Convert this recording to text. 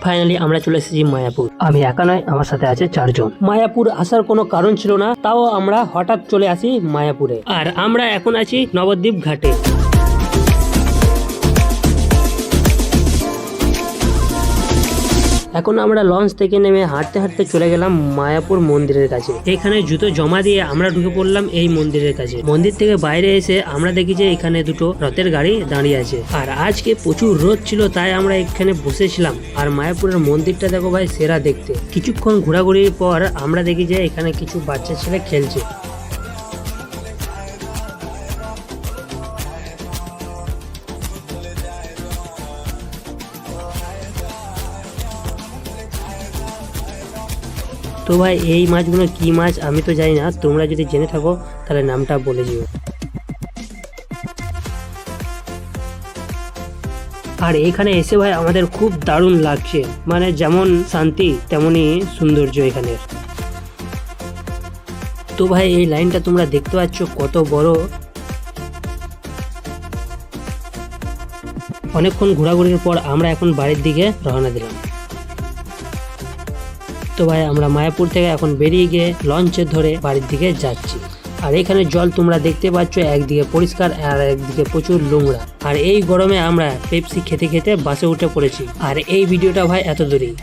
Finally আমরা চলে এসেছি মায়াপুর। আমি একা নয়, আমার সাথে আছে 4 জন। মায়াপুর আসার কোনো কারণ ছিল না, তাও আমরা হঠাৎ চলে আসি মায়াপুরে। আর আমরা এখন আছি নবদ্বীপ ঘাটে। এখন আমরা লঞ্চ থেকে নেমে হাঁটতে হাঁটতে চলে গেলাম মায়াপুর মন্দিরের কাছে। এখানে জুতো জমা দিয়ে আমরা ঢুকে পড়লাম এই মন্দিরের কাছে। মন্দির থেকে বাইরে এসে আমরা দেখি যে এখানে দুটো রথের গাড়ি দাঁড়িয়ে আছে। আর আজকে প্রচুর রোদ ছিল, তাই আমরা এখানে বসেছিলাম। আর মায়াপুরের মন্দিরটা দেখো ভাই, সেরা দেখতে। কিছুক্ষণ ঘোরাঘুরির পর আমরা দেখি যে এখানে কিছু বাচ্চা ছেলে খেলছে। তো ভাই এই মাছগুলো কি মাছ আমি তো জানি না, তোমরা যদি জেনে থাকো তাহলে নামটা বলে দিও। আর এখানে এসে ভাই আমাদের খুব দারুণ লাগছে, মানে যেমন শান্তি তেমনি সৌন্দর্য এখানে। তো ভাই এই লাইনটা তোমরা দেখতে পাচ্ছ কত বড়। অনেকক্ষণ ঘোরাঘুরির পর আমরা এখন বাড়ির দিকে রওনা দিলাম। তো ভাই আমরা মায়াপুর থেকে এখন বেরিয়ে গিয়ে লঞ্চে ধরে বাড়ির দিকে যাচ্ছি। আর এখানে জল তোমরা দেখতে পাচ্ছ, একদিকে পরিষ্কার আর একদিকে প্রচুর নোংরা। আর এই গরমে আমরা পেপসি খেতে খেতে বাসে উঠে পড়েছি। আর এই ভিডিওটা ভাই এত দূরেই।